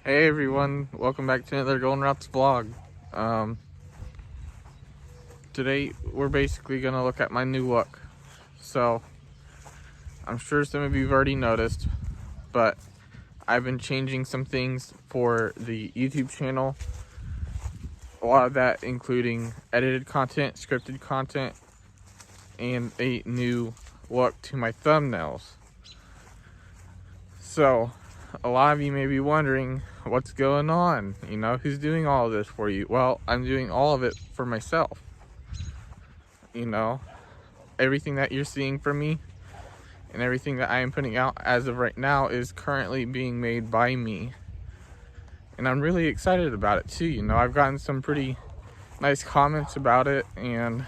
Hey everyone, welcome back to another Golden Routes vlog. Today we're basically gonna look at my new look. So I'm sure some of you have already noticed, but I've been changing some things for the YouTube channel. A lot of that including edited content, scripted content, and a new look to my thumbnails. So a lot of you may be wondering what's going on, who's doing all of this for you? Well, I'm doing all of it for myself. Everything that you're seeing from me and everything that I am putting out as of right now is currently being made by me. And I'm really excited about it too. I've gotten some pretty nice comments about it, and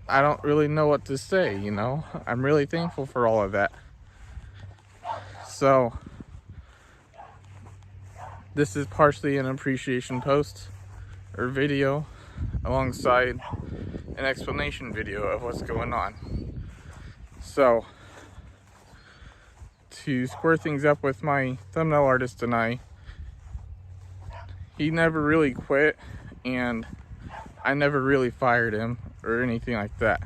I don't really know what to say, I'm really thankful for all of that. So this is partially an appreciation post or video alongside an explanation video of what's going on. So to square things up with my thumbnail artist and I, he never really quit, and I never really fired him or anything like that,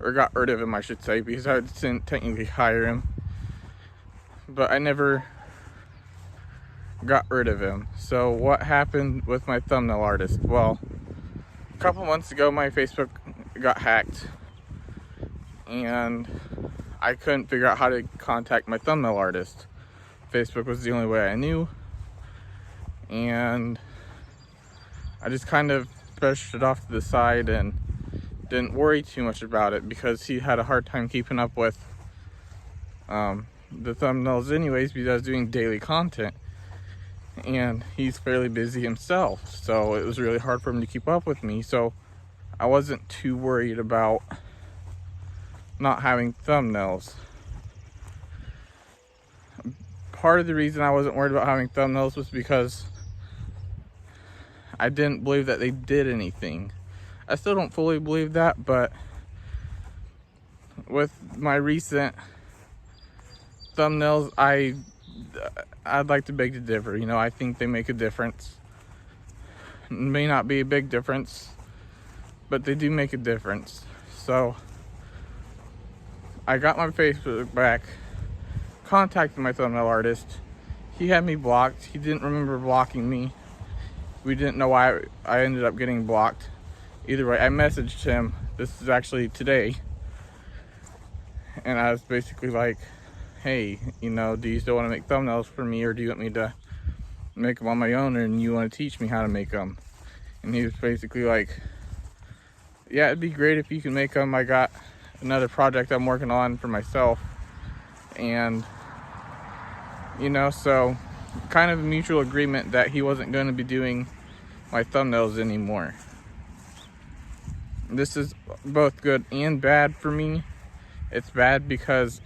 or got rid of him, I should say, because I didn't technically hire him, but I never got rid of him. So what happened with my thumbnail artist? Well, a couple months ago my Facebook got hacked, and I couldn't figure out how to contact my thumbnail artist. Facebook was the only way I knew, and I just kind of brushed it off to the side and didn't worry too much about it, because he had a hard time keeping up with the thumbnails anyways, because I was doing daily content, and he's fairly busy himself, so it was really hard for him to keep up with me. So I wasn't too worried about not having thumbnails. Part of the reason I wasn't worried about having thumbnails was because I didn't believe that they did anything. I still don't fully believe that, but with my recent thumbnails, I'd like to beg to differ. I think they make a difference. It may not be a big difference, but they do make a difference. So I got my Facebook back, contacted my thumbnail artist. He had me blocked. He didn't remember blocking me. We didn't know why I ended up getting blocked. Either way, I messaged him. This is actually today. And I was basically like, hey, do you still want to make thumbnails for me, or do you want me to make them on my own, and you want to teach me how to make them? And he was basically like, yeah, it'd be great if you can make them. I got another project I'm working on for myself, and so kind of a mutual agreement that he wasn't going to be doing my thumbnails anymore. This is both good and bad for me. It's bad because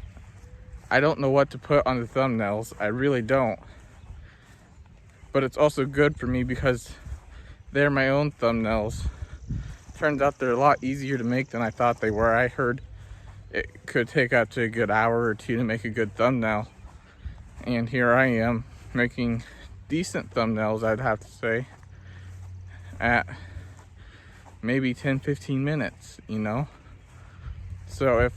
I don't know what to put on the thumbnails. I really don't. But it's also good for me because they're my own thumbnails. Turns out they're a lot easier to make than I thought they were. I heard it could take up to a good hour or two to make a good thumbnail. And here I am making decent thumbnails, I'd have to say, at maybe 10-15 minutes, So if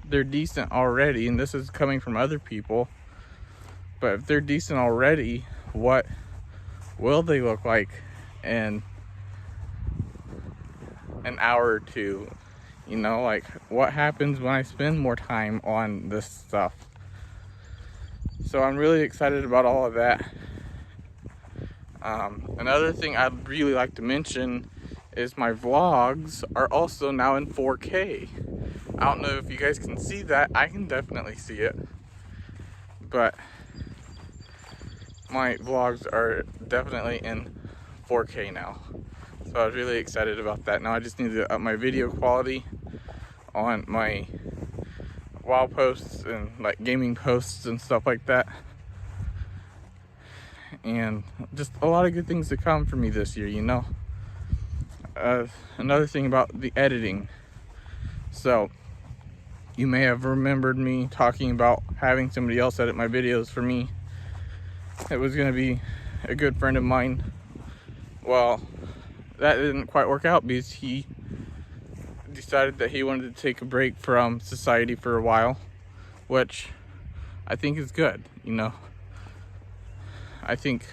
they're decent already, and this is coming from other people, but if they're decent already, what will they look like in an hour or two? Like, what happens when I spend more time on this stuff? So I'm really excited about all of that. Another thing I'd really like to mention is my vlogs are also now in 4K. I don't know if you guys can see that. I can definitely see it. But my vlogs are definitely in 4K now. So I was really excited about that. Now I just need to up my video quality on my wall posts and like gaming posts and stuff like that. And just a lot of good things to come for me this year, Another thing about the editing. So you may have remembered me talking about having somebody else edit my videos for me it was going to be a good friend of mine. Well, that didn't quite work out because he decided that he wanted to take a break from society for a while, which I think is good, you know. I think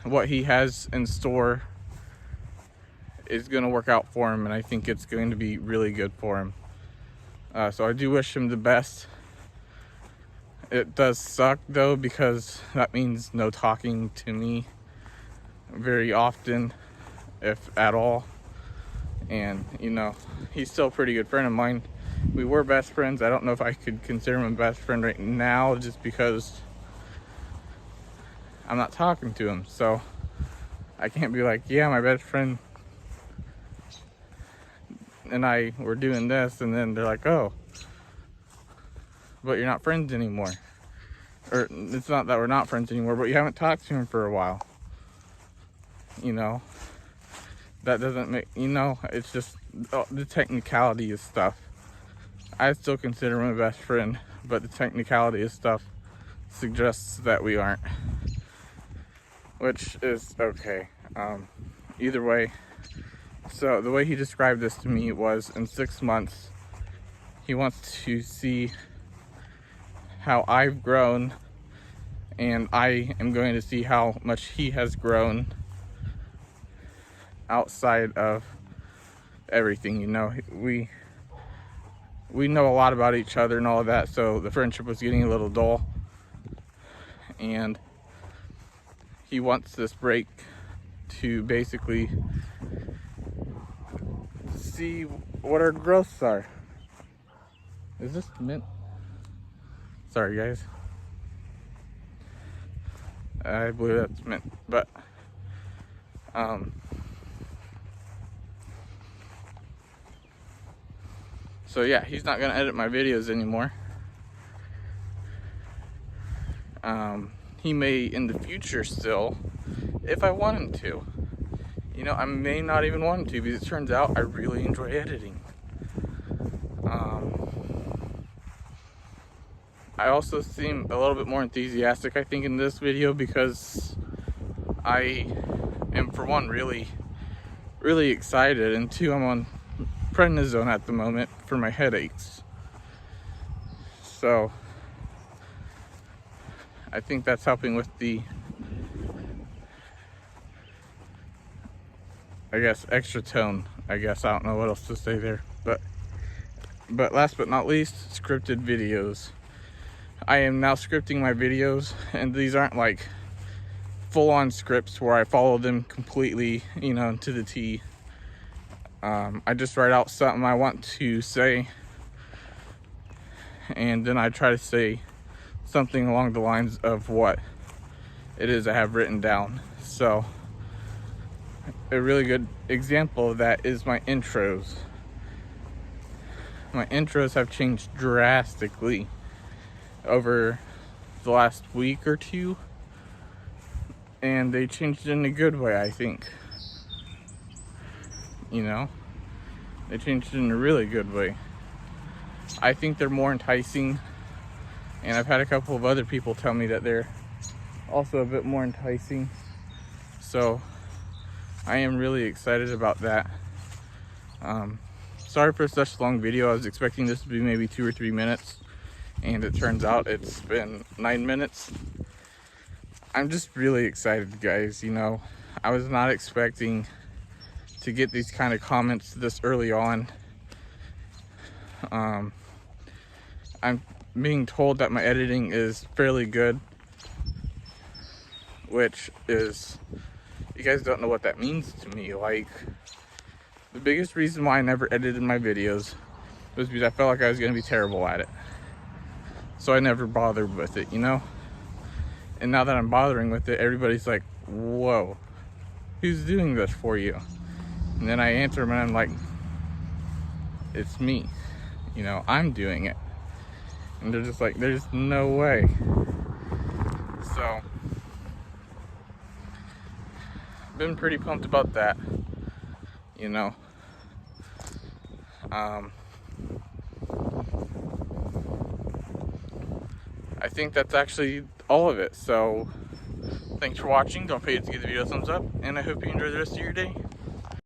what he has in store is going to work out for him, and I think it's going to be really good for him. So I do wish him the best. It does suck though, because that means no talking to me very often, if at all. And you know, he's still a pretty good friend of mine. We were best friends. I don't know if I could consider him a best friend right now, just because I'm not talking to him. So I can't be like, yeah, my best friend and I were doing this, and then they're like, oh, but you're not friends anymore. Or it's not that we're not friends anymore, but you haven't talked to him for a while. You know, that doesn't make, you know, it's just the technicality of stuff. I still consider him a best friend, but the technicality of stuff suggests that we aren't, which is okay. Either way, so the way he described this to me was, in 6 months, he wants to see how I've grown, and I am going to see how much he has grown outside of everything. You know, we know a lot about each other and all of that, so the friendship was getting a little dull, and he wants this break to basically see what our growths are. Is this mint? Sorry guys, I believe that's mint. But so yeah, he's not gonna edit my videos anymore. He may in the future still, if I want him to. You know, I may not even want him to, because it turns out I really enjoy editing. I also seem a little bit more enthusiastic, I think, in this video, because I am, for one, really excited, and two, I'm on prednisone at the moment for my headaches. So I think that's helping with the, I guess, extra tone. I guess I don't know what else to say there. But last but not least, scripted videos. I am now scripting my videos, and these aren't like full-on scripts where I follow them completely, you know, to the T. I just write out something I want to say, and then I try to say something along the lines of what it is I have written down. So a really good example of that is my intros. My intros have changed drastically over the last week or two, and they changed in a good way, I think. You know, they changed in a really good way. I think they're more enticing, and I've had a couple of other people tell me that they're also a bit more enticing. So I am really excited about that. Sorry for such a long video. I was expecting this to be maybe 2 or 3 minutes, and it turns out it's been 9 minutes. I'm just really excited, guys. You know, I was not expecting to get these kind of comments this early on. I'm being told that my editing is fairly good, which is, you guys don't know what that means to me. Like, the biggest reason why I never edited my videos was because I felt like I was going to be terrible at it. So I never bothered with it, you know? And now that I'm bothering with it, everybody's like, whoa, who's doing this for you? And then I answer them and I'm like, it's me. You know, I'm doing it. And they're just like, there's no way. So I've been pretty pumped about that, you know. I think that's actually all of it. So thanks for watching. Don't forget to give the video a thumbs up, and I hope you enjoy the rest of your day.